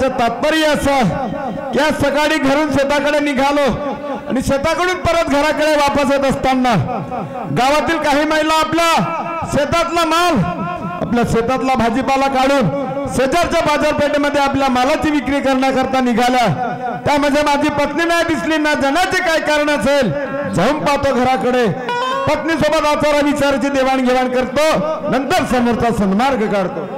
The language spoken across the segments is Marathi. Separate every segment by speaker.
Speaker 1: तात्पर्य असं की आज सकाळी घरून शेताकडे निघालो आणि शेताकडून परत घराकडे वापस येत असताना गावातील काही महिला आपल्या शेतातला माल आपल्या शेतातला भाजीपाला काढून शेजारच्या बाजारपेठेमध्ये आपल्या मालाची विक्री करण्याकरता निघाल्या। त्यामध्ये माझी पत्नी नाही दिसली ना, जाण्याचे काय कारण असेल। जाऊन पाहतो घराकडे, पत्नी सोबत आचार विचाराची देवाणघेवाण करतो, नंतर समोरचा सन्मार्ग काढतो।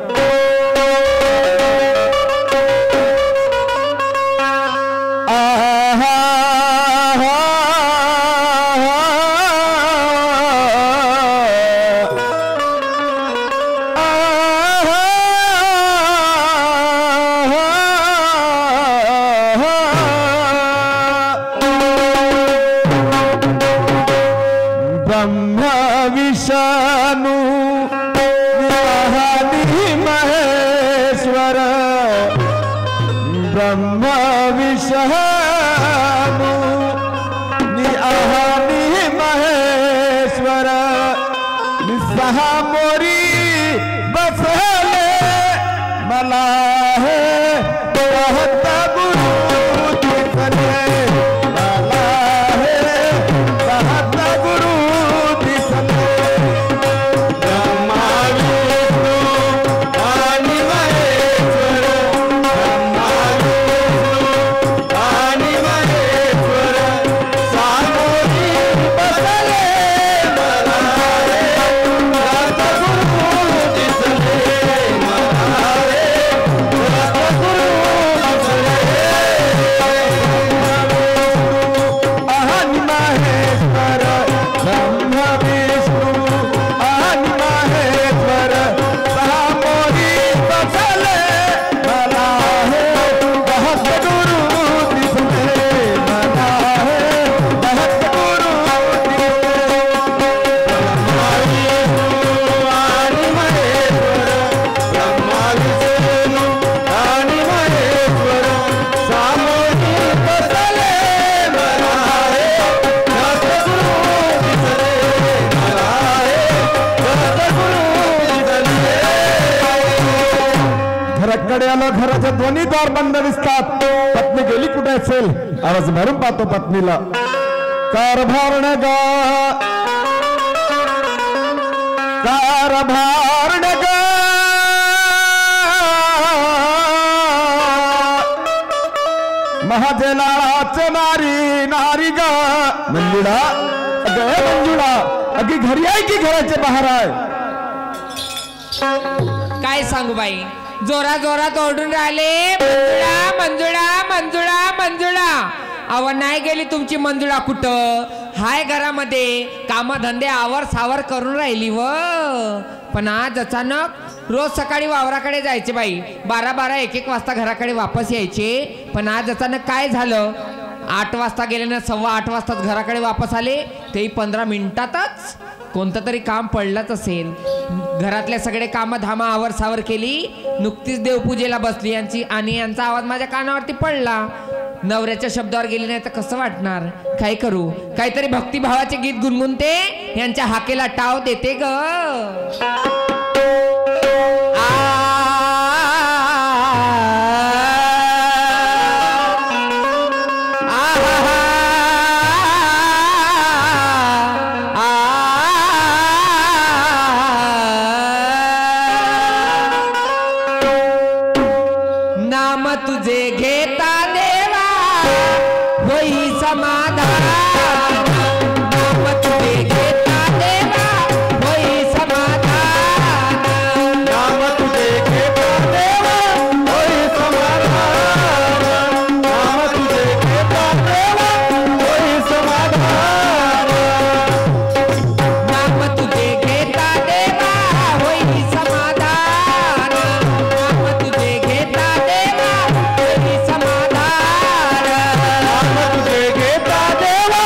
Speaker 1: विष्णु महेश्वर ब्रह्म विष्णु महेश्वर सहा मोरी बसले मला हे घराचे दोन्ही दार बंद दिसतात। पत्नी गेली कुठे असेल, आवाज भरून पाहतो पत्नीला। कारभारण गा कारभारण गा महाजलाच नारी नारी गा मंजुळा अगं मंजुळा अगदी घरी आहे की घराच्या बाहेर आहे?
Speaker 2: काय सांगू बाई, जोरा जोरात ओरडून राहिले मंजुळा मंजुळा मंजुळा मंजुळा। अव नाही गेली तुमची मंजुळा कुठं? हाय घरामध्ये कामधंदे आवर सावर करून राहिली व पण आज अचानक रोज सकाळी वावराकडे जायचे बाई, 12-12 1-1 वाजता घराकडे वापस यायचे। पण आज अचानक काय झालं, 8 वाजता गेले ना 8:15 वाजताच घराकडे वापस आले, तेही 15 मिनिटातच कोणतं तरी काम पडलंच असेल। घरातले सगळे काम धामा आवर सावर केली, नुकतीच देवपूजेला बसली यांची आणि यांचा आवाज माझ्या कानावरती पडला। नवऱ्याच्या शब्दावर गेली नाही तर कसं वाटणार? काय करू, काहीतरी भक्तिभावाचे गीत गुणगुणते, यांच्या हाकेला टाव देते ग।
Speaker 3: तुझे घेता देवा होई समाधान, नाम तुझे घेता देवा होई समाधान, नाम तुझे घेता देवा होई समाधान, नाम तुझे घेता देवा होई समाधान, नाम तुझे घेता देवा होई समाधान, नाम तुझे घेता देवा समाधान, नाम तुझे घेता देवा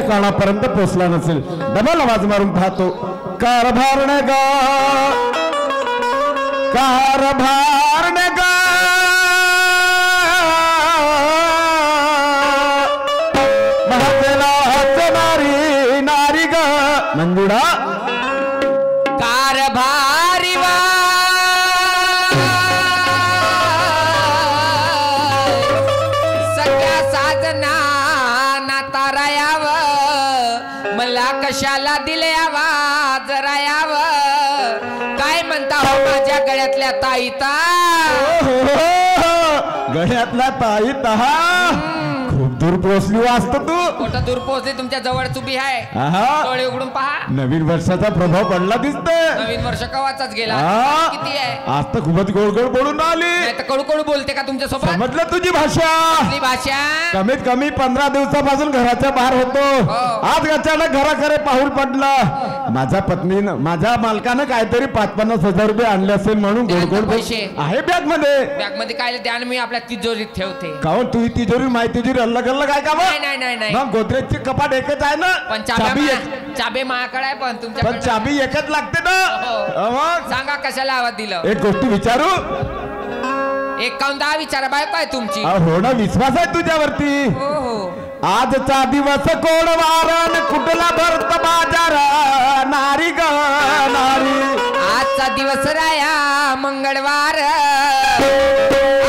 Speaker 1: कानापर्यंत पोचला नसेल. डबल आवाज मारून पाहतो. कारभार न गा कारभार न गा नारी नारी ग मंजुळा
Speaker 3: कारभारी वा सगळ्या साधना नातारायाव मला कशाला दिले आवाज रायाव काय म्हणता हो माझ्या गळ्यातल्या ताईता
Speaker 1: गळ्यातला ताई तहा खूप दूर पोहोचली वाचत तू.
Speaker 3: कुठं दूर पोहोचले तुमच्या जवळ उभी आहे. डोळे उघडून पहा.
Speaker 1: नवीन वर्षाचा प्रभाव पडला दिसतोय.
Speaker 3: नवीन वर्ष कवाचाच गेला. किती आहे
Speaker 1: आज तर खूपच गोड गोड बोलून आली.
Speaker 3: नाही तर कडू कडू बोलते का तुमच्या सोबत.
Speaker 1: समजलं तुझी भाषा.
Speaker 3: भाषा
Speaker 1: कमीत कमी 15 दिवसापासून घराच्या बाहेर होतो. आज अचानक घराकडे पाऊल पडलं. माझ्या पत्नीनं माझ्या मालकानं काहीतरी 50-50 हजार रुपये आणले असेल म्हणून गोड गोड
Speaker 3: पैसे
Speaker 1: आहे बॅग मध्ये.
Speaker 3: बॅग मध्ये काय ध्यान मी आपल्या तिजोरीत ठेवते.
Speaker 1: काहून तू तिजोरी माहिती तिजोरी अलग अलग आहे का?
Speaker 3: नाही
Speaker 1: मग गोदरेजची कपाट एकच आहे ना.
Speaker 3: पण चाबी माझ्याकडे आहे पण तुमच्या
Speaker 1: पण चाबी एकच लागते ना. मग
Speaker 3: सांगा कशाला आवाज दिलं.
Speaker 1: एक गोष्ट विचारू.
Speaker 3: एक काऊन 10 विचारा बायको आहे तुमची.
Speaker 1: हो ना विश्वास आहे तुझ्यावरती.
Speaker 3: हो
Speaker 1: आजचा दिवस कोण वारण कुठला भरत बाजार नारी ग नारी.
Speaker 3: आजचा दिवस राया मंगळवार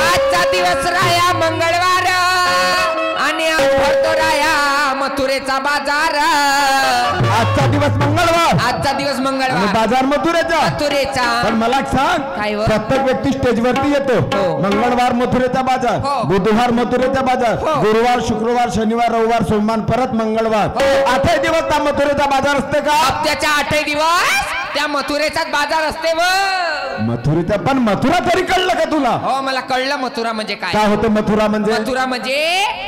Speaker 3: आजचा दिवस राया मंगळवार आणि आज भरतो राया मथुरेचा बाजार.
Speaker 1: आजचा दिवस मंगळवार.
Speaker 3: आजचा दिवस मंगळवार
Speaker 1: बाजार मथुरेचा.
Speaker 3: मथुरेचा.
Speaker 1: पण मला सांग
Speaker 3: काय हो?
Speaker 1: प्रत्येक व्यक्ती स्टेजवरती येतो. मंगळवार मथुरेचा बाजार, बुधवार मथुरेचा बाजार, गुरुवार शुक्रवार शनिवार रविवार सोमवार परत मंगळवार. 8 दिवस त्या मथुरेचा बाजार असते का?
Speaker 3: हप्त्याच्या 8 दिवस त्या मथुरेचाच बाजार असते व
Speaker 1: मथुरेचा. पण मथुरा तरी कळलं का तुला?
Speaker 3: हो मला कळलं मथुरा म्हणजे काय.
Speaker 1: काय होतं मथुरा म्हणजे?
Speaker 3: मथुरा म्हणजे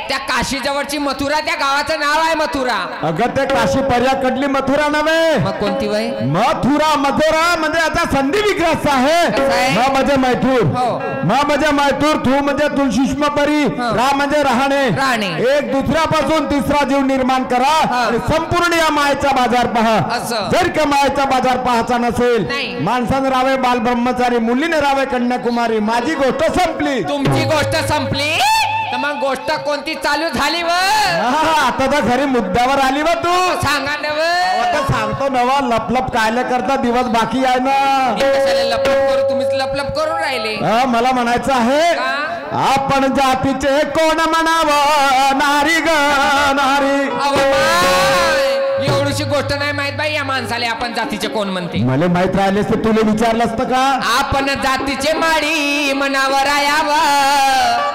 Speaker 3: त्या काशी जवळची मथुरा. त्या गावाचं नाव आहे मथुरा.
Speaker 1: अगं ते काशी पर्याकडली मथुरा नव्हे.
Speaker 3: मग कोणती वय?
Speaker 1: मथुरा मथुरा म्हणजे आता संधी विग्रस्त आहे. म म्हणजे मैथूर, म म्हणजे मैथूर, थू म्हणजे तुळशीष्म परी, रा म्हणजे राहणे. एक दुसऱ्यापासून तिसरा जीव निर्माण करा आणि संपूर्ण या मायेचा बाजार पहा. जर का मायेचा बाजार पाहायचा नसेल, माणसाने राहावे बाल ब्रह्मचारी, मुलीने राहावे कन्याकुमारी. माझी गोष्ट संपली.
Speaker 3: तुमची गोष्ट संपली तर मग गोष्ट कोणती चालू झाली व?
Speaker 1: आता तर खरी मुद्द्यावर आली व तू.
Speaker 3: सांगा नव.
Speaker 1: आता सांगतो नवा लपलप कायले करता दिवस बाकी आहे ना.
Speaker 3: लपलप करू तुम्हीच लपलप करून राहिले.
Speaker 1: मला म्हणायचं आहे आपण जातीचे कोण म्हणावं नारी ग नारी.
Speaker 3: एवढीशी गोष्ट नाही माहित बाई या माणसाला आपण जातीचे कोण म्हणते.
Speaker 1: मला माहित राहिले असते तुला विचारलं असतं का?
Speaker 3: आपण जातीचे माडी मनावर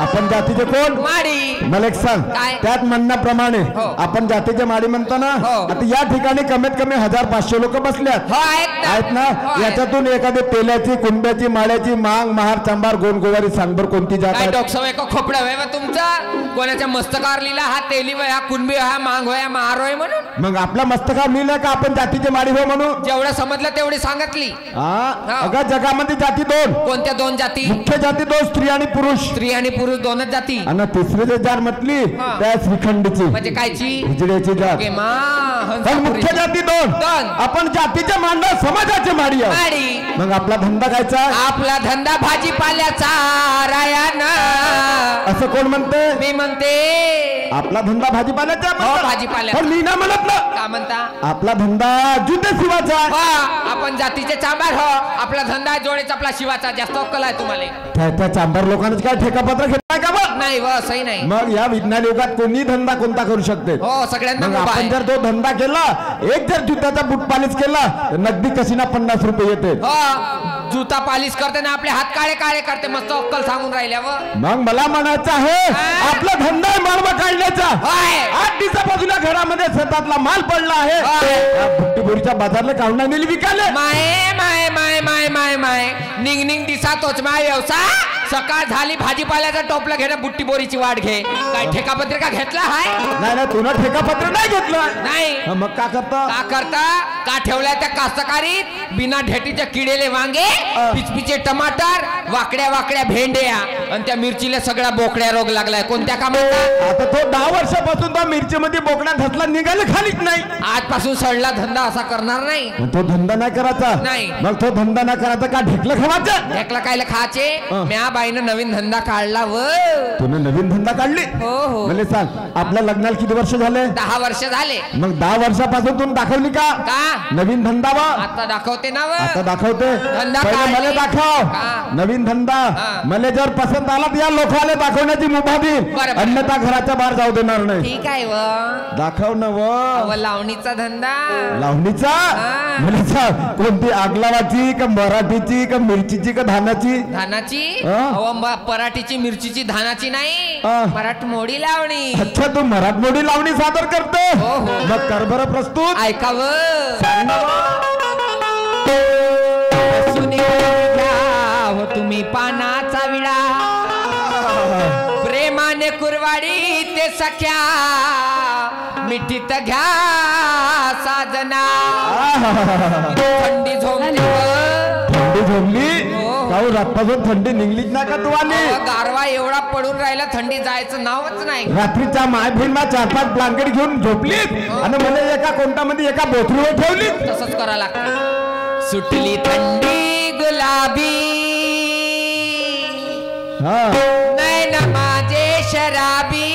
Speaker 1: आपण जातीचे कोण
Speaker 3: माडी.
Speaker 1: मला एक सांग त्यात म्हणण्याप्रमाणे आपण जातीचे माडी म्हणतो ना. आता या ठिकाणी कमीत कमी 1500 लोक बसल्यात आहेत ना. याच्यातून एखादी तेलाची कुंब्याची माळ्याची मांग महार चांबार गोनगोवारी सांगबर कोणती जात आहे?
Speaker 3: डोकसवय का खोपडा होय तुमचा. कोणाच्या मस्तकावर लिहिला हा तेली वय हा कुंभी हा मांग होय महार होय म्हणून.
Speaker 1: मग आपला मस्तका मिळलं का आपण जातीचे माडी हो म्हणून?
Speaker 3: जेवढं समजलं तेवढी सांगितली.
Speaker 1: अगं जगामध्ये जाती 2.
Speaker 3: कोणत्या 2 जाती?
Speaker 1: मुख्य जाती 2 स्त्री आणि पुरुष.
Speaker 3: स्त्री आणि पुरुष 2च जाती.
Speaker 1: आणि तिसरी जे जात म्हटली त्या श्रीखंडची
Speaker 3: म्हणजे कायची?
Speaker 1: हिजड्याची जात. पण मुख्य जाती 2. आपण जातीच्या मांडा समाजाचे माडी. मग आपला धंदा कायचा?
Speaker 3: आपला धंदा भाजीपाल्याचा रायाना.
Speaker 1: असं कोण म्हणते?
Speaker 3: मी म्हणते
Speaker 1: आपला धंदा भाजीपाल्याचा.
Speaker 3: भाजीपाल्या.
Speaker 1: पण मी ना म्हणत ना.
Speaker 3: का म्हणता?
Speaker 1: आपला धंदा जुते शिवाचा.
Speaker 3: आपण जातीचे चांबार हो. आपला धंदा जोडेचा आपला शिवाचा. जास्त अक्कल आहे तुम्हाला.
Speaker 1: त्या चांबार लोकांचं काय ठेकापत्र घेतलाय का?
Speaker 3: नाही व असंही नाही.
Speaker 1: मग या विज्ञान युगात कोणी धंदा कोणता करू शकते?
Speaker 3: हो सगळ्यांना.
Speaker 1: आपण जर तो धंदा केला एक जर जुत्याचा बूट पालिश केला तर नगदी कशीना 50 रुपये येते.
Speaker 3: जुता पालिश करते ना आपले हात काळे काळे करते. मस्त अक्कल सांगून राहिल्यावर.
Speaker 1: मग मला म्हणायचं आहे आपला धंदा आहे मालवा काढण्याचा. 8 दिवसापासून घरामध्ये शेतातला माल पडला आहे. बुट्टीबोरीच्या बाजारला काढून नेली विकाले.
Speaker 3: माय माय माय माय माय माय निंग निंग दिसा तोच माय व्यवसाय सकाळ झाली भाजीपाल्याचा टोपलं घेणं बुट्टी बोरीची वाट घे काय ठेकापत्रिका घेतला हाय
Speaker 1: नाही ना तुला ठेकापत्र नाही घेतलं
Speaker 3: नाही
Speaker 1: मग का करता
Speaker 3: का करता का ठेवल्या त्या कास्तकारीत बिना ढेटीचे किडेले वांगे पिचपिचे टमाटर वाकड्या वाकड्या भेंड्या आणि त्या मिरचीला सगळा बोकड्या रोग लागलाय कोणत्या कामाचा
Speaker 1: आता तो 10 वर्षापासून तो मिरचीमध्ये बोकड्या घातला निघाले खालीच नाही
Speaker 3: आजपासून सडला धंदा असा करणार नाही
Speaker 1: मग तो धंदा नाही करायचा
Speaker 3: नाही.
Speaker 1: मग तो धंदा नाही करायचा का ढेकलं खावायचं
Speaker 3: ढेकला कायला खाचे म्या बाईनं नवीन धंदा काढला व
Speaker 1: तुने नवीन धंदा काढली
Speaker 3: हो हो
Speaker 1: म्हणजे सांग आपल्या लग्नाला किती वर्ष झाले
Speaker 3: 10 वर्ष झाले
Speaker 1: मग 10 वर्षापासून तुम्ही दाखवली का
Speaker 3: का
Speaker 1: नवीन धंदा वा
Speaker 3: आता दाखवते ना व
Speaker 1: आता दाखवते
Speaker 3: धंदा
Speaker 1: पहिले
Speaker 3: काढली.
Speaker 1: मला दाखव
Speaker 3: का?
Speaker 1: नवीन धंदा
Speaker 3: हा.
Speaker 1: मला जर पसंत आला तर या लोकांना दाखवण्याची मुभा देईल
Speaker 3: बरं.
Speaker 1: अन्यथा घराच्या बाहेर जाऊ देणार नाही
Speaker 3: ठीक आहे व
Speaker 1: दाखव ना
Speaker 3: अव लावणीचा धंदा
Speaker 1: लावणीचा
Speaker 3: हा.
Speaker 1: म्हणजे सांग, कोणती आगलावाची का मराठीची का मिरचीची का धानाची
Speaker 3: धानाची
Speaker 1: हा?
Speaker 3: अव पराठीची मिरचीची धानाची नाही
Speaker 1: हा.
Speaker 3: मराठमोळी लावणी
Speaker 1: अच्छा तू मराठमोळी लावणी सादर करते
Speaker 3: हो, हो.
Speaker 1: मग कर बरं प्रस्तुत
Speaker 3: ऐकावं
Speaker 1: सांग ना बा.
Speaker 3: सुनी घ्या हो तुम्ही पानाचा विडा प्रेमाने कुरवाडी ते सख्या मिठीत घ्या साजना थंडी झोंबली
Speaker 1: थंडी झोमली
Speaker 3: हो.
Speaker 1: काहू रातपासून थंडी निघलीच ना का तू आली
Speaker 3: गारवा एवढा पडून राहिला थंडी जायचं नावच नाही
Speaker 1: रात्रीच्या मायभीमा 4-5 ब्लँकेट घेऊन झोपलीत आणि मला एका कोणत्यामध्ये एका बोथरीवर ठेवली
Speaker 3: तसंच करा लागतं सुटली थंडी गुलाबी नैन माझे शराबी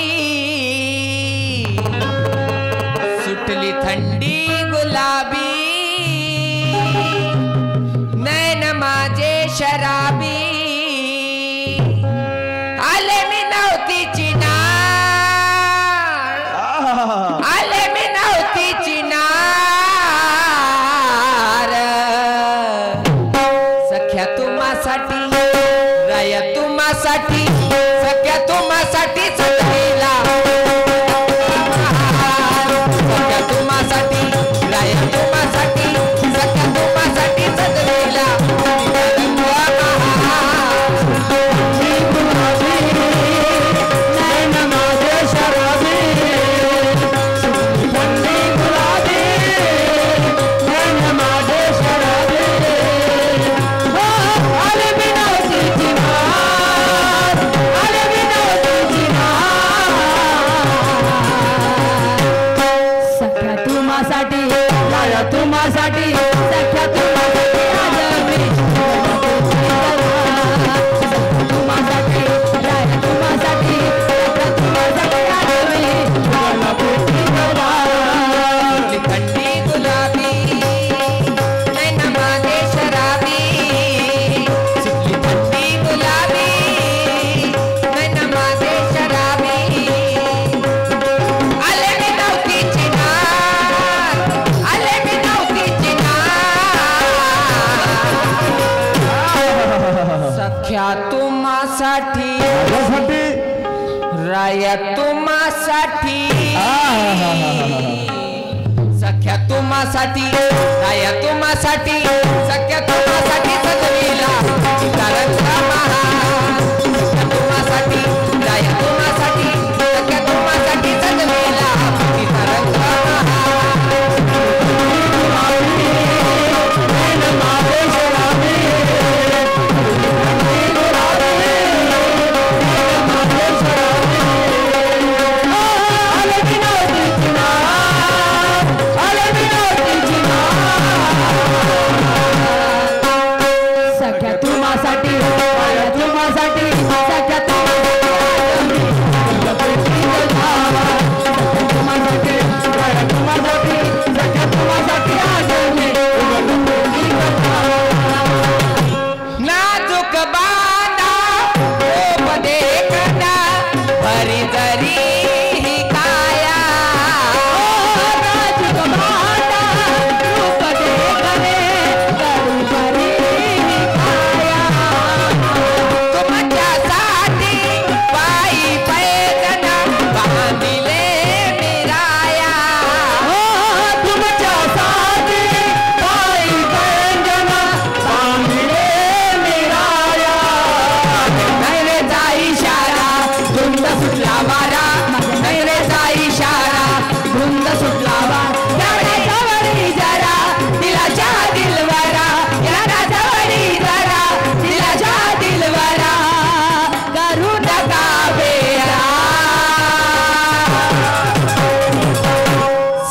Speaker 3: सुटली थंडी गुलाबी नैन माझे शराबी आले मी नव्हती चिनार आले मी नव्हती चिनार सख्या तुम्हासाठी राया तुम्हासाठी सख्या तुम्हासाठी चढलेला सख्या तुम्हासाठी राया तुम्हासाठी सख्या तुम्हासाठी चढलेला
Speaker 4: सख्या तुम्हासाठी लाया तुम्हासाठी सख्या तुम्हासाठी आजमी तुम्हासाठी लाया तुम्हासाठी सख्या तुम्हासाठी आजमी
Speaker 3: थंडी गुलाबी नैन माझे शराबी सुटली थंडी गुलाबी नैन माझे शराबी आले मी नव्हती चिनार आले मी नव्हती चिनार सख्या तुम्हासाठी
Speaker 1: माझ्यासाठी
Speaker 3: राया तुम्हासाठी सख्या तुम्हासाठी राया तुम्हासाठी सख्या तुम्हासाठी सजविला चितारंगा महाल सख्या तुम्हासाठी राया तुम्हासाठी सख्या तुम्हासाठी सजविला चितारंगा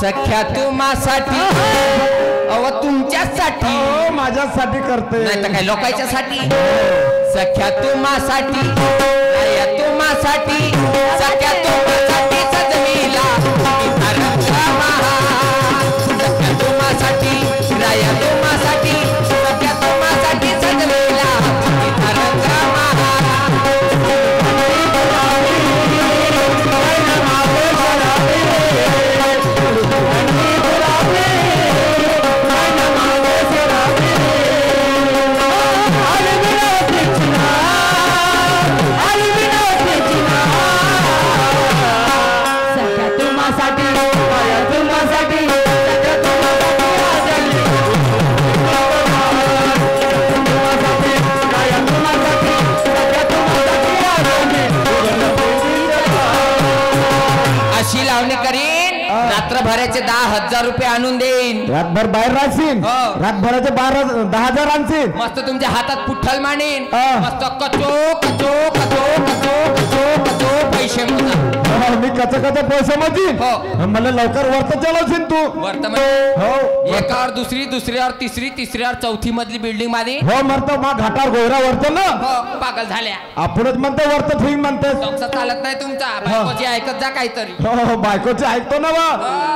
Speaker 3: सख्या तुम्हासाठी अव तुमच्यासाठी
Speaker 1: हो माझ्यासाठी करते
Speaker 3: नाही तर काय लोकांच्यासाठी सख्या तुम्हासाठी राया तुम्हासाठी सख्या तुम्हासाठी सजविला इथं रंग महाल सख्या तुम्हासाठी राया तुम्हासाठी सख्या तुम्हासाठी सजविला इथं रंग महाल रात्रभराचे 10,000 रुपये आणून देईन
Speaker 1: रातभर बाहेर राहशील
Speaker 3: हो.
Speaker 1: रातभराचे 10,000 आणशील
Speaker 3: मस्त तुमच्या हातात पुठ्ठल मानेन मस्त कचो कचो कचो कचो कचो कचो पैसे मोजा
Speaker 1: मी कच पैसे मधील
Speaker 3: हो.
Speaker 1: मला लवकर वर्त चलवशील तू
Speaker 3: वर्तमान
Speaker 1: हो
Speaker 3: एकावर दुसरी दुसऱ्यावर तिसरी तिसऱ्यावर चौथी मधली बिल्डिंग मध्ये
Speaker 1: हो म्हणतो मग घाटावर गोयरा वर्त ना
Speaker 3: हो पागल झाल्या
Speaker 1: आपणच म्हणतो वर्त ठीक म्हणतेस
Speaker 3: तुमचा चालत नाही तुमचा बायकोची ऐकत जा काहीतरी
Speaker 1: हो बायकोचे ऐकतो ना बा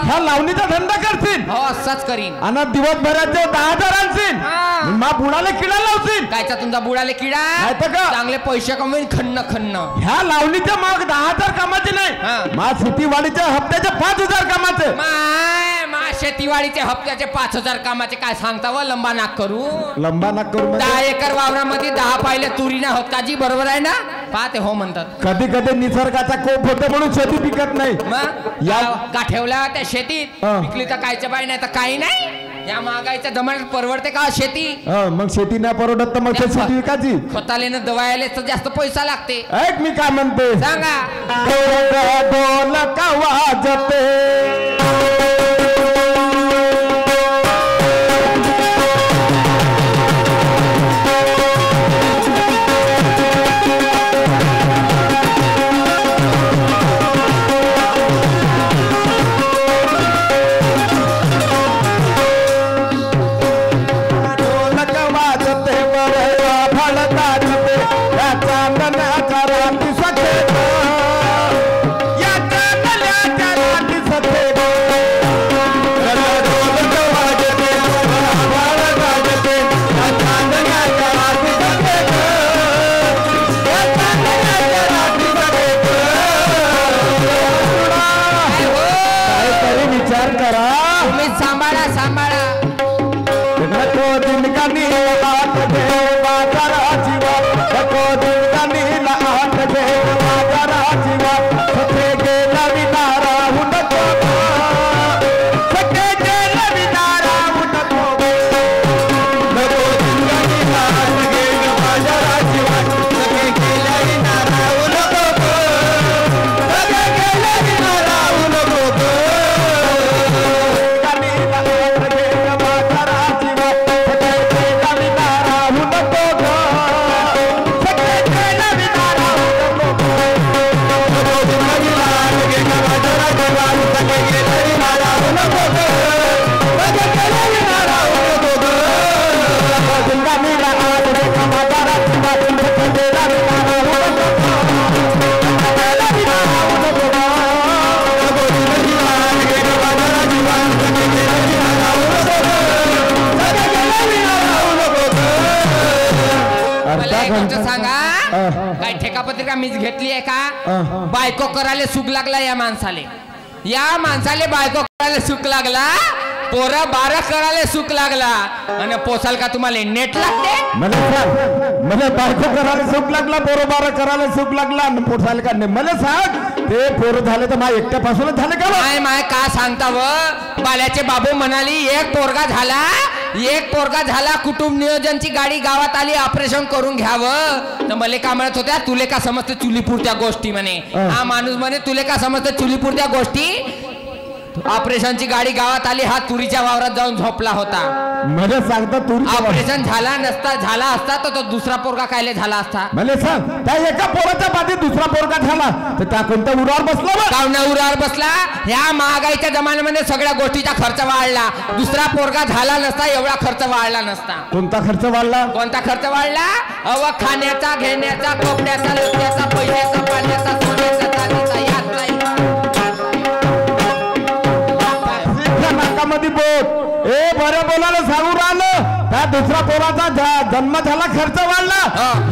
Speaker 1: ह्या लावणीचा धंदा करशील
Speaker 3: हो असंच करीन
Speaker 1: आणि दिवसभराचे 10,000 आणशील मा बुडाले किडा लावशील
Speaker 3: कायचा तुमचा बुडाले किडा
Speaker 1: नाही तर का?
Speaker 3: चांगले पैसे कमवून खन्न खन्न
Speaker 1: ह्या लावणीच्या माग 10,000 कामाचे
Speaker 3: हा.
Speaker 1: नाही मा शेतीवाडीच्या हप्त्याचे 5,000 कामाचे
Speaker 3: मा शेतीवाडीचे हप्त्याचे 5,000 कामाचे काय सांगता व लंबा नाक करू
Speaker 1: लंबा नाक करू
Speaker 3: 10 एकर वावरामध्ये 10 पाहिले तुरी ना होत काजी बरोबर आहे ना पाहते हो म्हणतात
Speaker 1: कधी कधी निसर्गाचा कोप होतो म्हणून शेती पिकत नाही
Speaker 3: मग
Speaker 1: या-
Speaker 3: गाठेवल्या त्या शेतीत
Speaker 1: हा.
Speaker 3: पिकली तर कायच्या बाई नाही तर काही नाही या महागाईच्या जमान्यात परवडते का शेती
Speaker 1: मग शेती नाही परवडत तर मग ते शेती विकायची
Speaker 3: खताले न दवायले तर जास्त पैसा लागते
Speaker 1: ऐक मी काय म्हणते
Speaker 3: सांगा
Speaker 1: ढोलक वाजते
Speaker 3: सांगा काय ठेकापत्रिका मीच घेतली आहे का बायको करायला सुख लागला या माणसाले बायको करायला सुख लागला पोरा 12 करायला सुख लागला आणि पोसाल का तुम्हाला नेट लागते
Speaker 1: मला बायको करायला सुख लागला पोरं 12 करायला सुख लागला आणि पोसाल का नाही मला सांग ते पोरं झाले तर माझ्या एकट्यापासूनच झाले का
Speaker 3: माय का सांगता व बाल्याचे बाबू म्हणाली एक पोरगा झाला कुटुंब नियोजनची गाडी गावात आली ऑपरेशन करून घ्यावं तर मला का म्हणत होत्या तुले का समजते चुलीपुरत्या गोष्टी म्हणे हा माणूस म्हणे तुले का समजते चुलीपुरत्या गोष्टी ऑपरेशनची गाडी गावात आली, हा तुरीच्या वावरात जाऊन झोपला होता.
Speaker 1: मला सांगता तू
Speaker 3: ऑपरेशन झाला असता तर तो दुसरा पोरगा कायले झाला असता.
Speaker 1: मला सांग त्या एका पोराच्या बाबतीत दुसरा पोरगा झाला तर त्या कोणत्या उरावर बसला बा?
Speaker 3: कावना उरावर बसला. ह्या महागाईच्या जमान्यामध्ये सगळ्या गोष्टीचा खर्च वाढला. दुसरा पोरगा झाला नसता एवढा खर्च वाढला नसता.
Speaker 1: कोणता खर्च वाढला?
Speaker 3: कोणता खर्च वाढला? खाण्याचा, घेण्याचा, कपड्याचा, लत्याचा, पैशाचा, पाण्याचा, सोन्याचा, चांदीचा, याचा
Speaker 1: नाकामध्ये बोट ए बरं बोलायला सांगू राहिलं. त्या दुसरा पोराचा जन्म झाला, खर्च वाढला.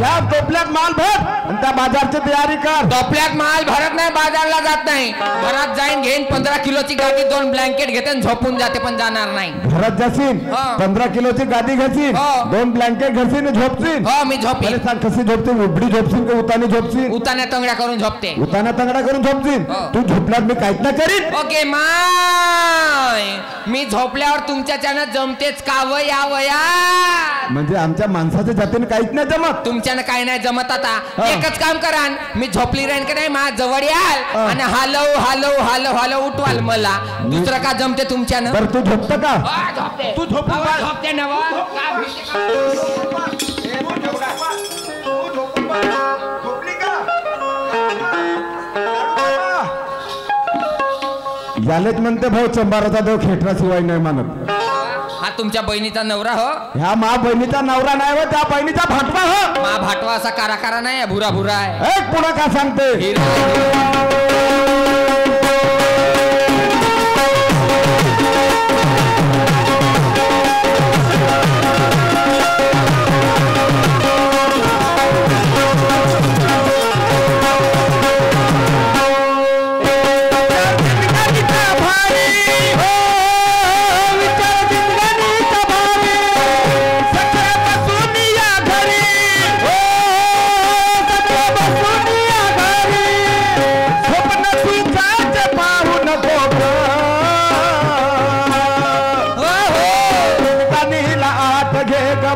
Speaker 1: या टोपल्यात माल भर आणि त्या बाजारची तयारी कर.
Speaker 3: टोपल्यात माल भरत नाही, बाजारला जात नाही. घरात जाईन घेईन 15 किलोची गादी, 2 ब्लँकेट घेते आणि झोपून जाते, पण जाणार नाही.
Speaker 1: घरात जाशील 15 किलोची गादी घेशील, 2 ब्लँकेट घेशील आणि झोपशील.
Speaker 3: हो मी झोपीन.
Speaker 1: सांग कशी झोपशील? उबडी झोपशील का उतानी झोपशील?
Speaker 3: उतान्या तंगड्या करून झोपते.
Speaker 1: उताना तंगडा करून झोपशील. तू झोपल्यात मी काहीच नाही करीन.
Speaker 3: ओके माय, मी झोपल्यावर तुमच्याच्यानं जमतेच का वया वया?
Speaker 1: म्हणजे आमच्या माणसाच्या जातीने काहीच नाही जमत.
Speaker 3: तुमच्यानं काय नाही जमत. आता एकच काम करान, मी झोपली राहीन का नाही, माझ्या जवळ याल आणि हालव हालव हालव हालव उठवाल मला. दुसरं का जमते तुमच्यानं?
Speaker 1: तर तू झोपत का?
Speaker 3: तू झोपते ना
Speaker 1: यालेच म्हणते भाऊ चंबाराचा देव खेटराशिवाय नाही मानत.
Speaker 3: हा तुमच्या बहिणीचा नवरा हो?
Speaker 1: ह्या मा बहिणीचा नवरा नाही हो, त्या बहिणीचा भाटवा हो.
Speaker 3: मा भाटवा असा कारा नाही, भुरा भुरा आहे.
Speaker 1: एक पुन्हा का सांगते?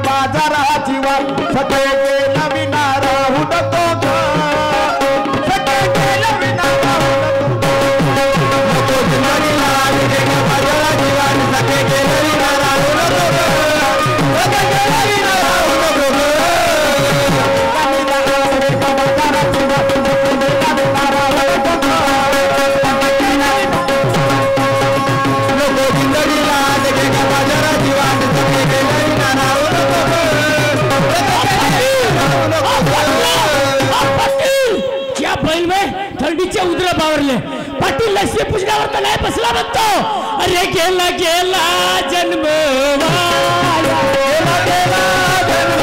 Speaker 1: बाजाराची वाट सगळे गेला विना राहू नको ग. सगळे गेला विना राहू नको. बाजाराची वाट सगळे गेला विना राहू नको ग. सगळे गेला विना राहू नको ग. बाजाराची वाट सगळे गेला विना राहू नको ग. नको जिंदगीला सगळे बाजाराची वाट सगळे गेला विना राहू नको ग.
Speaker 5: क्या बैल में थंडीचे उदर बावरले. पाटील लक्ष्मी पूजनावर तर नाही बसला म्हणतो. अरे गेला गेला जन्म वाया, गेला गेला जन्म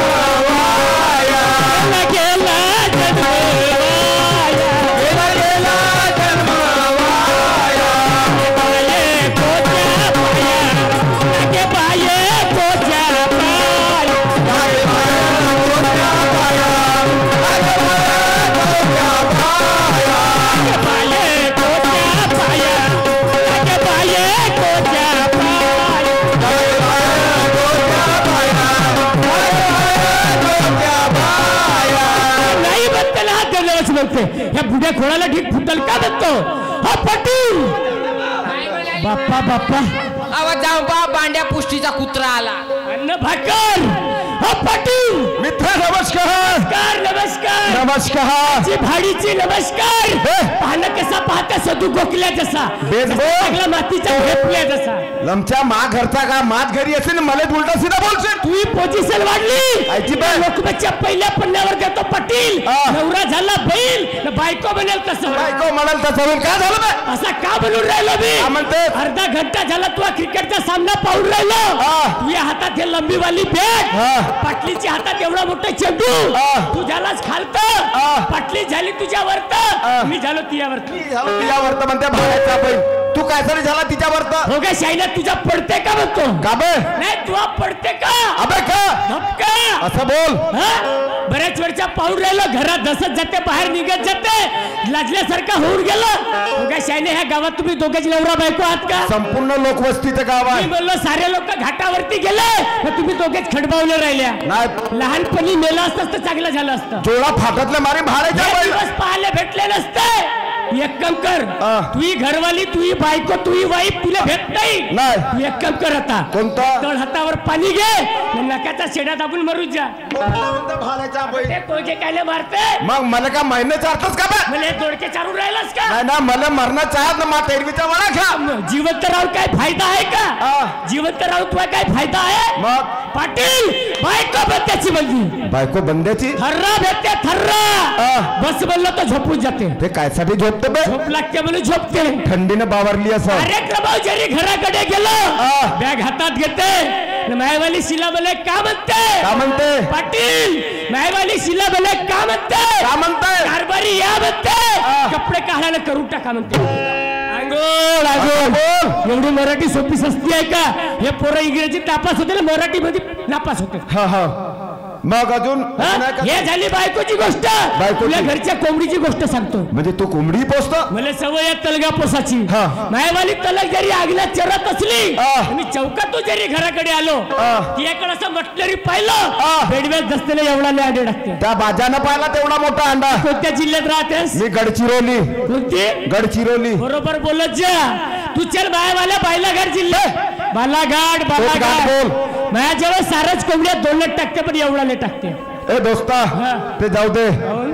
Speaker 5: वाया, गेला गेला जन्म वाया, गेला गेला जन्म वाया. बाये कोच्या पाया, लागे बाये कोच्या पाया, लागे बाये कोच्या पाया, लागे बाये कोच्या पाया, लागे बाये कोच्या पाया, लागे बाये कोच्या पाया, लागे बाये कोच्या पाया, लागे बाये कोच्या पाया. नाही बत्तला हात धरलेलाच म्हणते. ह्या बुड्या खोळाला ठीक फुटल का म्हणतो? हा पाटील बाप्पा बाप्पा
Speaker 3: आवाज जाऊ बा, बांड्या पुष्टीचा कुत्रा आला.
Speaker 5: अन्न भाकर. हा पाटील
Speaker 1: मित्र नमस्कार.
Speaker 5: नमस्कार नमस्कार
Speaker 1: नमस्कार.
Speaker 5: जी भाडीची नमस्कार. पाहणं कसा पाहता सदू गोकल्या जसा,
Speaker 1: बेस बोल.
Speaker 5: चांगला मातीच्या भेपल्या जसा.
Speaker 1: लमच्या मा घरचा का मात घरी असेल मला उलटा सीधा बोलशील.
Speaker 5: तुझी पोझिशन वाढली.
Speaker 1: अजिबात.
Speaker 5: लोकमतच्या पहिल्या पन्नावर देतो पाटील. नवरा झाला बैल न बायको बनेल तसं.
Speaker 1: बायको म्हणाल तसं होईल. काय झालं बे?
Speaker 5: असा का बनून राहिलो मी?
Speaker 1: म्हणते
Speaker 5: अर्धा घंटा झाला तुला क्रिकेटचा सामना पाहून राहिलो. तुझ्या हातात हे लंबीवाली बॅट, पाटलीच्या हातात एवढा मोठा चेंडू. तू झालाच खालत, पाटली झाली तुझ्या वरत, मी झालो तुझ्यावरत.
Speaker 1: तुझ्यावरत म्हणते भाड्याचा बैल. तू काय तरी झाला तिच्यावरत.
Speaker 5: हो का शाईना तुझा पडते का म्हणतो?
Speaker 1: का बे?
Speaker 5: नाही तुला पडते का?
Speaker 1: अबे का
Speaker 5: धपका
Speaker 1: असं बोल.
Speaker 5: बऱ्याच वेळच्या पाहून राहिलो. घरात धसत जाते, बाहेर निघत जाते, लाजल्यासारखं होऊन गेलं. हो का शाईने ह्या गावात तुम्ही दोघेच नवरा बायको आहात का?
Speaker 1: संपूर्ण लोकवस्तीचं गाव
Speaker 5: मी
Speaker 1: आहे.
Speaker 5: बोललो सारे लोक घाटावरती गेले, तर तुम्ही दोघेच खडबावले राहिल्या.
Speaker 1: नाही
Speaker 5: लहानपणी मेला असतं तर चांगलं झालं असतं.
Speaker 1: जोडा फाटतले मारे भाड्याच्या
Speaker 5: हे
Speaker 1: बैल.
Speaker 5: दिवस पाहायला भेटले नसते. एक काम कर तुझी घरवाली तुझी बायको तुझी वाईफ तुला भेट नाही तू एक काम कर आता
Speaker 1: कोणता?
Speaker 5: तळ हातावर पाणी घे आणि नकाच्या शेडात आपण मरून जा
Speaker 1: भाड्याच्या बैल.
Speaker 5: ते कोणते कायले मारते
Speaker 1: मग मला का महिने चारतोस का बे?
Speaker 5: मला दोडके चारून राहिलास का
Speaker 1: नाही ना मला मरणं चाहत ना मा तेरवीचा वडा खा
Speaker 5: जिवंत राहून काय फायदा आहे का जिवंत राहून तुला काय फायदा आहे
Speaker 1: मग
Speaker 5: पाटील बायको बंद्याची बनली
Speaker 1: बायको बंद्याची
Speaker 5: थर्रा भेटते थर्रा बस बोललो तर झोपून जाते
Speaker 1: ते कायसाठी झोपते बे
Speaker 5: झोप लागते म्हणून झोपते
Speaker 1: थंडीनं बावरली असं
Speaker 5: कार्यक्रम जरी घराकडे गेलो बॅग हातात घेते मायवाली शिला मला का म्हणते
Speaker 1: का म्हणते
Speaker 5: पाटील मायवाली शिला मला का म्हणते
Speaker 1: का म्हणते
Speaker 5: कारभारी या म्हणते कपडे काढायला करून टाका म्हणते आंघोळ आंघोळ एवढी मराठी सोपी सस्ती आहे का हे पोरं इंग्रजी नापास होते ना मराठी मध्ये नापास होते
Speaker 1: हा हा मग अजून
Speaker 5: हे झाली बायकोची गोष्ट तुला घरच्या कोंबडीची गोष्ट सांगतो
Speaker 1: म्हणजे तू कोंबडी पोसतो
Speaker 5: मला सवय आहे तलगा पोसाची मायवाली तलग जरी आगीला चरत असली मी चौकातून जरी घराकडे आलो तिच्याकडे असं मटलरी पाहिलं बेडव्यात दसतेला एवढा आडे टाकते
Speaker 1: त्या बाजानं पाहिला तेवढा मोठा अंडा
Speaker 5: कोणत्या जिल्ह्यात राहतेस
Speaker 1: मी गडचिरोली
Speaker 5: कोणती
Speaker 1: गडचिरोली
Speaker 5: बरोबर बोलत जा तू चल मायावाल्या बायलाघाट जिल्हा बालाघाट
Speaker 1: बोल
Speaker 5: माझ्याजवळ सारच कोंबड्या 2 लाख टाकते पण एवढा नाही टाकते
Speaker 1: ए दोस्ता ते जाऊ दे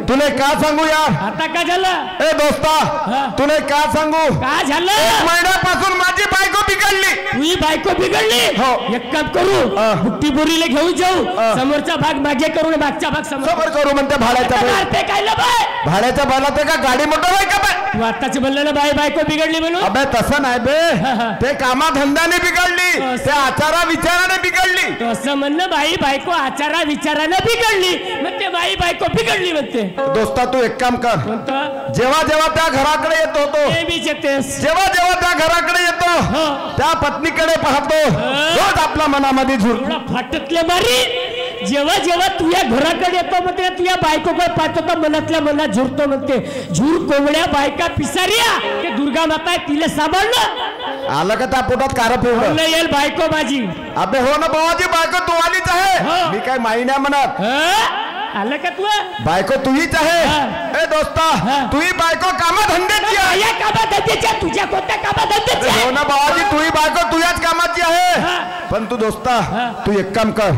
Speaker 1: तुला का सांगू यार
Speaker 5: आता का झालं
Speaker 1: ए दोस्ता तुला का सांगू
Speaker 5: का झालं
Speaker 1: 1 महिन्यापासून माझी बायको बिघडली
Speaker 5: तुझी बायको बिघडली एक काम करू बुट्टी बोरीला घेऊन जाऊ समोरचा भाग मागे करू मागचा भाग समोर
Speaker 1: करू म्हणते भाड्याच्या
Speaker 5: काय बाय
Speaker 1: भाड्याच्या बाला ते का गाडी मोटर आहे का बाय
Speaker 5: तू आताच बोललेलं बायको बिघडली म्हणून
Speaker 1: अबे तसं नाही बे ते कामाधंद्याने बिघडली ते आचारा विचाराने बिघडली
Speaker 5: तसं म्हणणं बायको आचारा विचाराने बिघडली मग ते बायको बिघडली म्हणते
Speaker 1: दोस्ता तू एक काम कर जेव्हा जेव्हा त्या घराकडे येतो जेव्हा जेव्हा त्या घराकडे येतो त्या पत्नीकडे पाहतो रोज आपल्या मनामध्ये झुरला
Speaker 5: फाटतले मारी जेव्हा जेव्हा तुझ्या घराकडे येतो म्हणते तुझ्या बायकोकडे पाहतो तर मनातल्या मनात झुरतो म्हणते झूर कोंबड्या बायका पिसारिया ते दुर्गा माता आहे तिला सांभाळलं
Speaker 1: आलं का त्या पोटात कार पिवळं
Speaker 5: येईल बायको माझी
Speaker 1: अबे हो ना बाबाजी बायको तू आलीच आहे मी काय माहिन्या म्हणत
Speaker 5: आलं का तू
Speaker 1: बायको तुझीच आहे ए दोस्ता तुही बायको कामाधंद्याची आहे
Speaker 5: या कामाधंद्याची तुझ्या कोणत्या कामाधंद्याची
Speaker 1: हो ना बाबाजी तुही बायको तुझ्याच कामाची आहे पण तू दोस्ता तू एक काम कर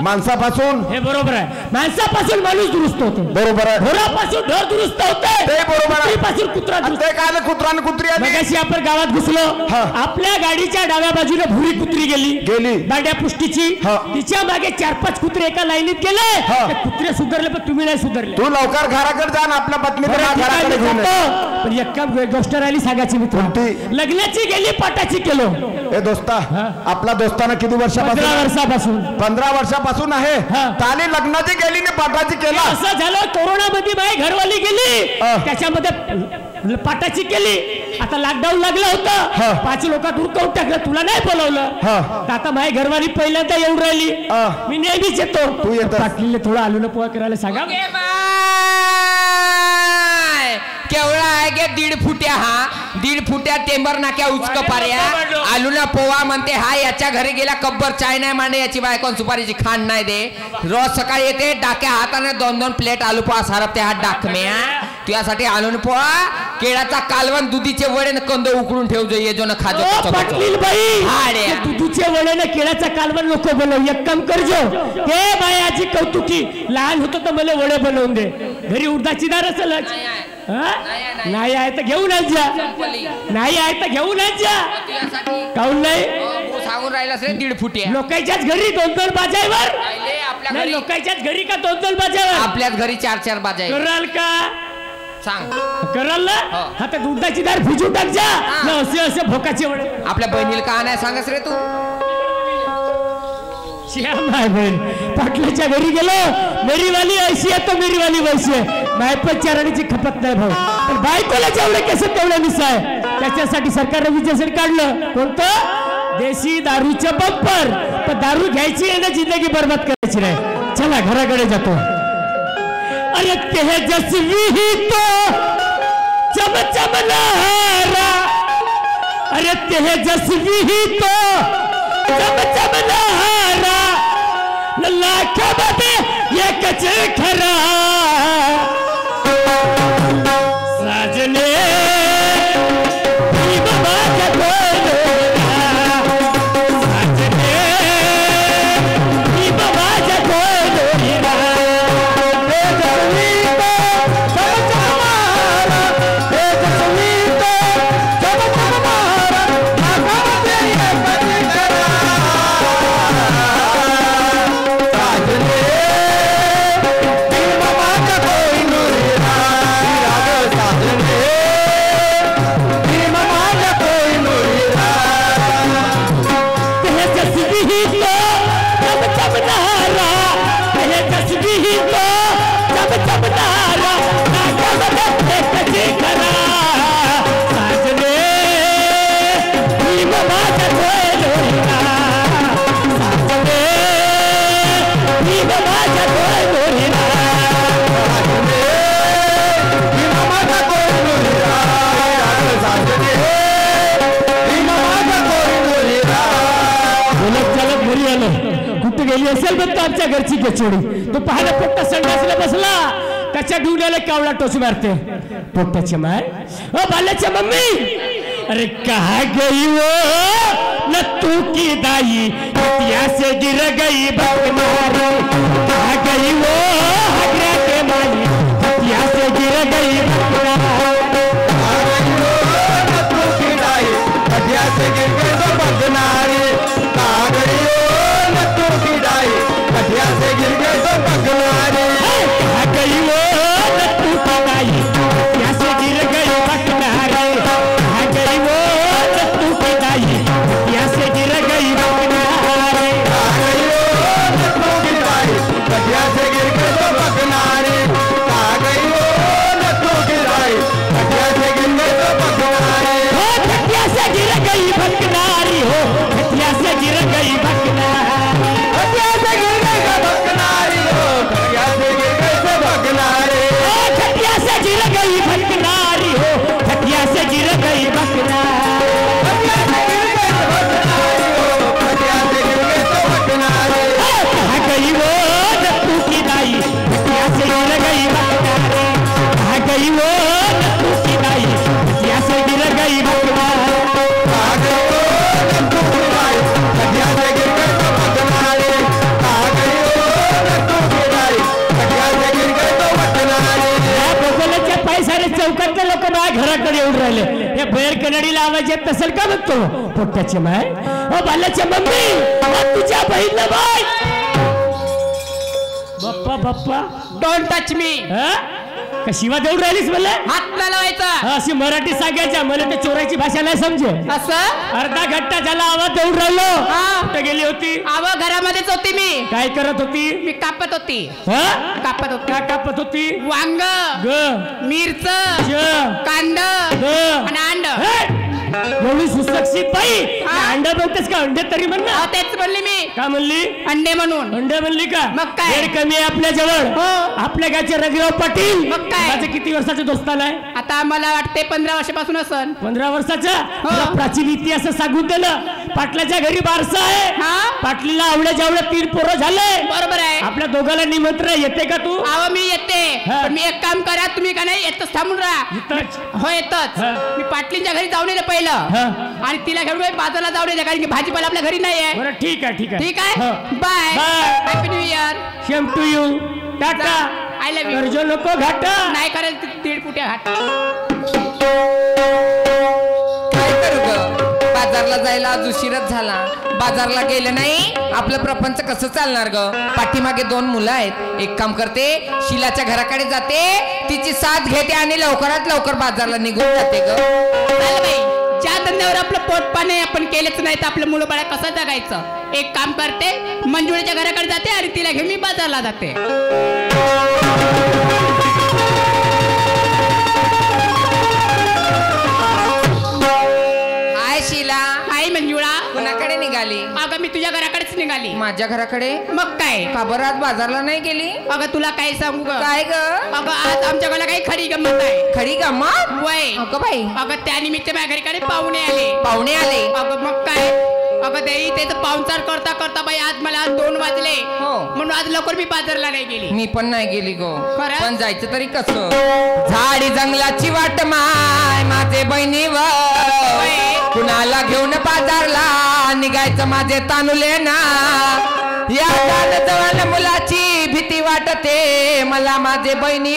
Speaker 1: माणसापासून
Speaker 5: हे बरोबर आहे माणसापासून माणूस दुरुस्त होतो
Speaker 1: बरोबर आहे
Speaker 5: ढोरापासून ढोर दुरुस्त होते
Speaker 1: ते बरोबर आहे
Speaker 5: पासून कुत्रा
Speaker 1: ते काय कुत्रा कुत्री
Speaker 5: मगाशी आपण गावात घुसलो आपल्या गाडीच्या डाव्या बाजूला भुरी कुत्री गेली बांड्या पुष्टीची तिच्या मागे 4-5 कुत्रे एका लाईनीत गेले कुत्रे सुधारले पण तुम्ही नाही सुधारले
Speaker 1: तू लवकर घराकडे जा ना आपल्या पत्नीकडे घेऊन
Speaker 5: पण एक काम गोष्ट राहिली सांगायची मित्र लग्नाची गेली पाटाची केलो
Speaker 1: ए दोस्ता आपला दोस्ताना किती वर्षापासून 15 वर्षापासून आहे ताली लग्नाची गेली ने पाटाची केला
Speaker 5: असं झालं कोरोना मध्ये माझी घरवाली गेली त्याच्यामध्ये पाटाची केली आता लॉकडाऊन लागलं होतं 5 लोक दूर करून टाकलं तुला नाही बोलवलं आता माझी घरवाली पहिल्यांदा येऊन राहिली मी नेहमीच येतो
Speaker 1: तू येतो
Speaker 5: पाटलीला थोडं आलू पोहा करायला सांगा
Speaker 3: केवढा आहे गे 1.5 फुट्या 1.5 फुट्या टेंबर नाक्या उचक पार्या आलूला पोवा म्हणते हा याच्या घरी गेला कब्बर चाय नाही मांडे याची बायकोन सुपारीची खांड नाही दे रोज सकाळी येते डाक्या हाताने 2-2 प्लेट आलू पोहा सारपते हात डाकम्या तुझ्यासाठी आलून पोहा केळाचा कालवण दुधीचे वडे कंद उकडून ठेव जो ये जो न खाजो
Speaker 5: पाटील बाई दुधीचे वडे न केळाचा कालवण नको बनव एक काम करजो ते बायाची कौतुकी लहान होतो तर मला वडे बनवून दे घरी उडदाची दार असेलच नाही आहे तर घेऊन जा नाही आहे तर घेऊन जा काऊन नाही
Speaker 3: सांगून राहिलास रे 1.5 फुट्या
Speaker 5: लोकांच्याच घरी 2-2 बाजायवर लोकांच्याच घरी का 2-2 बाजायवर
Speaker 3: आपल्याच घरी 4-4 बाजाय
Speaker 5: कराल का
Speaker 3: सांग
Speaker 5: कराल ना आता दुधाची दार भिजून टाक जा असे असे भोकाचे वडे
Speaker 3: आपल्या बहिणीला का नाही सांगस रे तू
Speaker 5: पाटलाच्या घरी गेलो मेरीवाली ऐशी आहे तो मेरीवाली वैशी आहे बायपत चाराणीची खपत नाही भाऊ पण बायकोला जेवढे केस तेवढे मिसाय त्याच्यासाठी सरकारने विजयसन काढलं कोणतं देशी दारूचं बंपर पण दारू घ्यायची आहे ना जिंदगी बर्बाद करायची नाही चला घराकडे जातो अरे तेजस्वी तो चमचमनारा अरे तेजस्वी तो चमचमनारा लाखामध्ये एकच खरा साजने एचडी ही तो चमचमणारा नाकामध्ये एकची खरा साजरे भीम माझ्या डोळ्याला साजरे भीम माझ्या डोळ्याला कुठे गेली असेल पण तो आमच्या घरची गचोडी तो पाहायला पोट्टा संडासला बसला त्याच्या डुल्याला कावळा टोच मारते पोट्टाचे माय ओ बाल्याच्या मम्मी अरे कहा गई वो लत्तू की दाई हटिया से गिर गई बकनारी कहा गई वो हगरा के माई हटिया से गिर गई चौकातले लोक माझ्या घराकडे येऊन राहिले हे बैर कन्नडीला आवाज येत नसेल का बघतो पोट्ट्याचे माय ओ बाल्याच्या मम्मी तुझ्या बहीणला bye Bappa Bappa
Speaker 3: don't touch me
Speaker 5: का शिवा देऊन राहिलीस मला
Speaker 3: हात नाही लावायचा
Speaker 5: अशी मराठी सांगायच्या मला ते चोराची भाषा नाही समजे
Speaker 3: असं
Speaker 5: अर्धा घंटा झाला आवाज देऊन राहिलो कुठे गेली होती
Speaker 3: आव घरामध्येच होती मी
Speaker 5: काय करत होती
Speaker 3: मी कापत होती कापत होती
Speaker 5: काय कापत होती
Speaker 3: वांग
Speaker 5: ग
Speaker 3: मिरच
Speaker 5: ज
Speaker 3: कांद आणि अंड
Speaker 5: एवढी सुशिक्षित बाई अंड बोलतेस का अंडे तरी म्हण ना
Speaker 3: तेच म्हणली मी
Speaker 5: का म्हणली
Speaker 3: अंडे म्हणून
Speaker 5: अंडे म्हणली का
Speaker 3: मग काय?
Speaker 5: वेळ कमी आहे आपल्या जवळ आपल्या गावचे रघुराव पाटील
Speaker 3: मग काय?
Speaker 5: माझे किती वर्षाचे दोस्तान आहे
Speaker 3: आता मला वाटते 15 वर्षापासून असन
Speaker 5: 15 वर्षाचा तुला प्राचीन इतिहास सांगून दिलं पाटलाच्या घरी बारसा आहे पाटलीला आवड्या जेवढ्या 3 पोरं झाले
Speaker 3: बरोबर आहे
Speaker 5: आपल्या दोघांना निमंत्रण येते का तू
Speaker 3: आव मी येते पण मी एक काम करा तुम्ही का नाही येतच थांबून राहा हो येतच मी पाटलींच्या घरी जाऊन येईल पहिलं आणि तिला घेऊन बाजारला जाऊन येते कारण की भाजीपाला आपल्या घरी नाही आहे
Speaker 5: बरं ठीक आहे ठीक आहे
Speaker 3: ठीक आहे bye happy new year
Speaker 5: same to you tata
Speaker 3: I love you
Speaker 5: कर्ज नको घाटा
Speaker 3: नाही करेल 1.5 फुट्या घाट
Speaker 2: काय करू ग बाजारला जायला आज उशीरच झाला बाजारला गेलं नाही आपलं प्रपंच कसं चालणार ग पाठीमागे 2 मुलं आहेत एक काम करते शिलाच्या घराकडे जाते तिची साथ घेते आणि लवकरात लवकर बाजारला निघून जाते ग
Speaker 3: बाई ज्या धंद्यावर आपलं पोट पाणी आपण केलेच नाही तर आपलं मुलं बाळा कसं जगायचं एक काम करते मंजुळीच्या घराकडे जाते आणि तिला घेऊन मी बाजारला जाते
Speaker 2: हाय शिला
Speaker 3: हाय मंजुळा
Speaker 2: कुणाकडे निघाली
Speaker 3: अगं मी तुझ्या घराकडेच निघाली
Speaker 2: माझ्या घराकडे
Speaker 3: मग काय
Speaker 2: का बरं आज बाजारला नाही गेली
Speaker 3: अगं तुला काय सांगू ग
Speaker 2: काय ग
Speaker 3: अगं आज आमच्याकडे काही खरी गंमत आहे
Speaker 2: खरी गंमत
Speaker 3: वय
Speaker 2: अगं बाई
Speaker 3: अगं त्यानिमित्त माझ्या घरीकडे पाहुणे आले अगं मग काय अगं देई ते तर पाहुणचार करता करता बाई आज मला 2 वाजले म्हणून आज लवकर मी बाजारला नाही गेली
Speaker 2: मी पण नाही गेली गो
Speaker 3: खरं?
Speaker 2: पण जायचं तरी कसं झाडी जंगलाची वाट माय माझे बहिणी कुणाला घेऊन बाजारला निघायचं माझे तानुले ना या जवान मुलाची भीती वाटते मला माझे बहिणी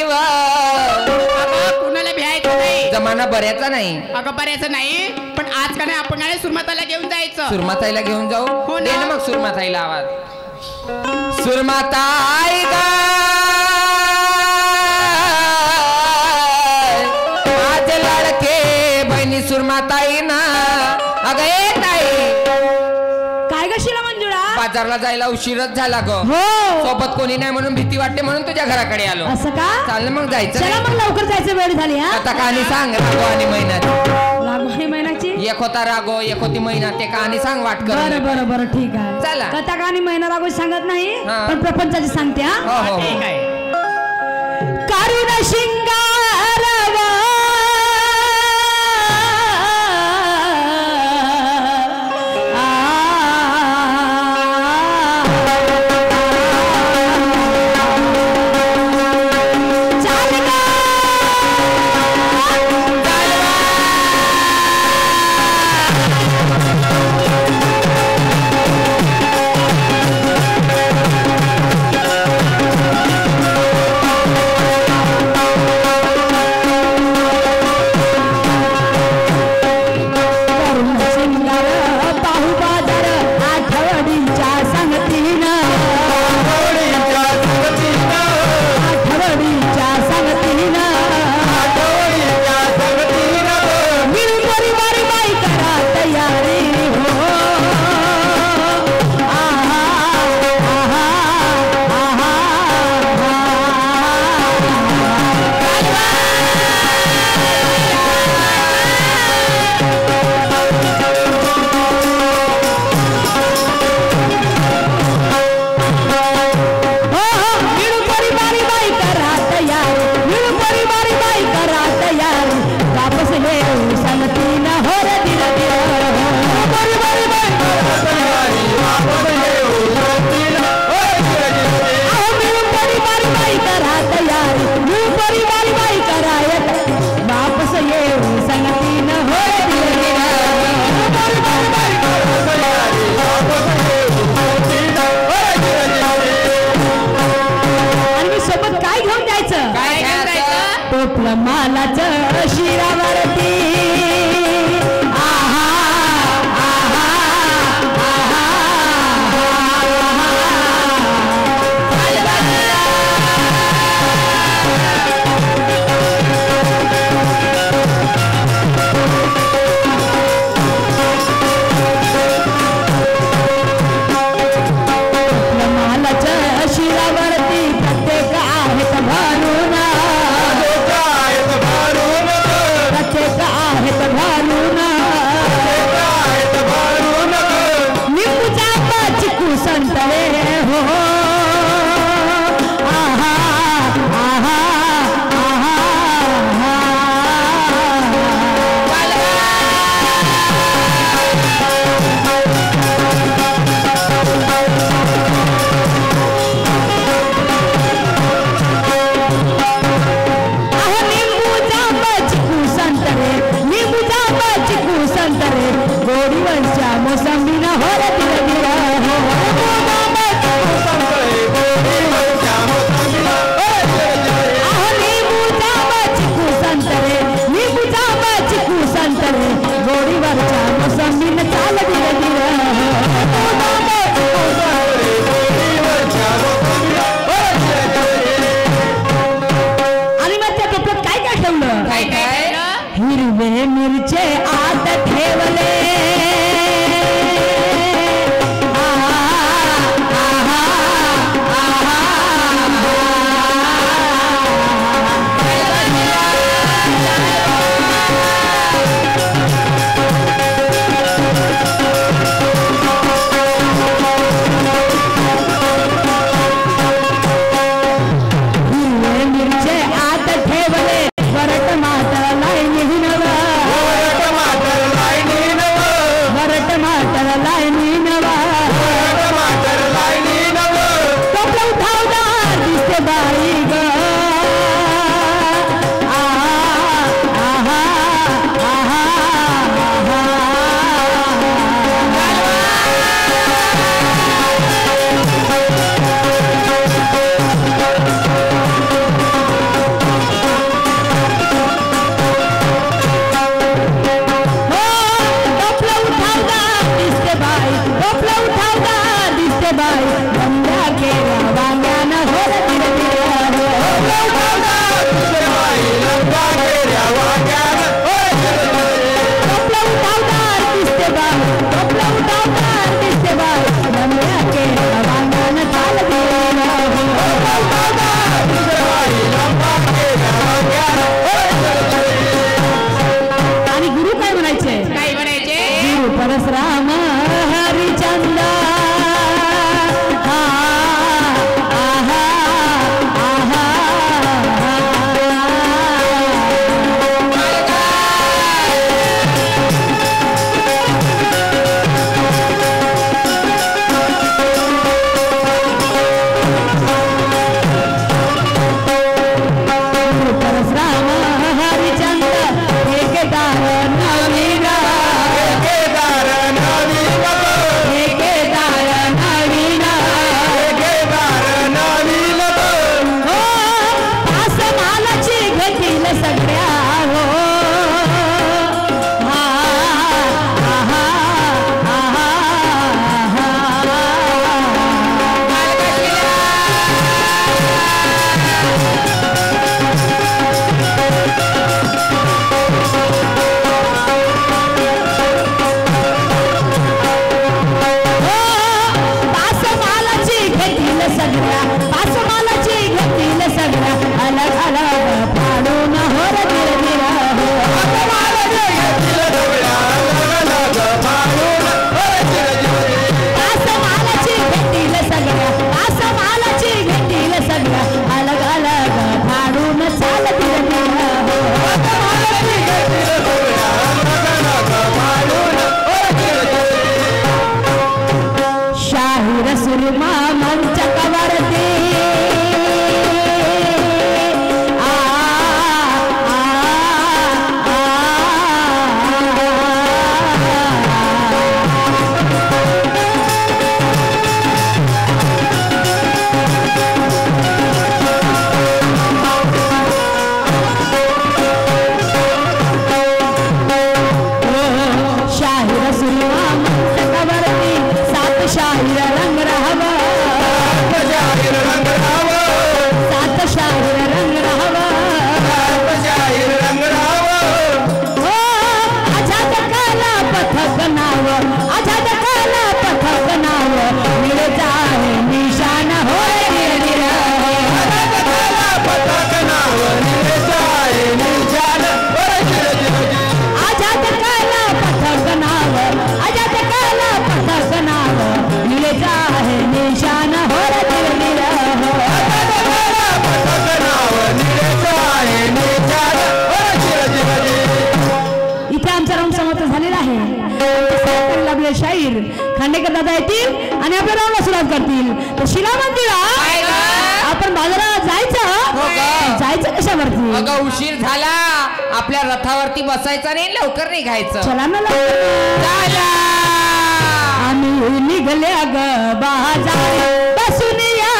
Speaker 3: कुणाला भ्यायचं नाही
Speaker 2: जमाना बऱ्याचा नाही
Speaker 3: अगं बऱ्याचं नाही पण आज का नाही आपण गाणे सुरमाताला घेऊन जायचं
Speaker 2: सुरमाताईला घेऊन जाऊ
Speaker 3: हो ना.
Speaker 2: दे ना मग सुरमाताईला आवाज सुरमाताई ग माझे लाडके बहिणी सुरमाताई ना अगं ए ताई
Speaker 4: काय ग शिला मंजुळा
Speaker 3: बाजारला जायला उशीरच झाला ग
Speaker 4: हो
Speaker 3: सोबत कोणी नाही म्हणून भीती वाटते म्हणून तुझ्या घराकडे आलो
Speaker 4: असं का
Speaker 3: चाल मग जायचं
Speaker 4: चला
Speaker 3: नाही.
Speaker 4: मग लवकर जायचं वेळ झाली हा
Speaker 3: आता कहाणी सांग रागो आणि महिन्यात
Speaker 4: लागू आहे महिन्याची
Speaker 3: एक होता रागो एक होती महिना ते कहाणी सांग वाट
Speaker 4: बरं
Speaker 3: कर
Speaker 4: बरं बरं ठीक आहे
Speaker 3: चला.
Speaker 4: कथा कहाणी महिना लागू सांगत नाही
Speaker 3: हा.
Speaker 4: पण प्रपंचाची सांगते हा
Speaker 3: हो हो
Speaker 5: ठीक आहे
Speaker 4: करुण शिंगारवा मालाचं शिरावरती आहा आहा मालाचं शिरावरती प्रत्येक आहेत भानुना प्रत्येक आहेत भानुना निंबूचा चिकू संतरे हो आहा आहा आहा गोडीवरच्या मोसंबीना हो रे दिरा दिरा चिकू संतरे गोडीवरच्या मोसंबीन चाल दिरा दिरा आणि मग त्या टोपल्यात काय काय ठेवलं
Speaker 3: काय काय
Speaker 4: हिरवे मिरचे आत ठेवले हिरवे मिरचे आत ठेवले वरट माता लाईनी नवा वरट मातर लाईनी नवा टोपलं उठावदार दिसते बाई ग आहा आहा आहा टोपलं उठावदार दिसते बाई टोपलं उठावदार दिसते बाई बंद्या केल्या वांग्यानं हो रे दिरा दिरा शाहीर रंग राहावा हो आझाद काला पथक नाव आझाद काला पथक नाव मिळता है निशान हो आझाद काला पथक नाव आझाद काला पथक नाव मिळता है निशान हो इथे आमचा राऊंड समाप्त झालेला आहे आपले शाहीर खांडेकर दादा येतील आणि आपल्या राऊंडला सुरुवात करतील तर शिला मंदिरा आपण बाजारात जायचं कशावरती
Speaker 3: अगं उशीर झाला आपल्या रथावरती बसायचं नाही लवकर निघायचं
Speaker 4: चला ना लवकर आम्ही निघले ग बाजार बसून या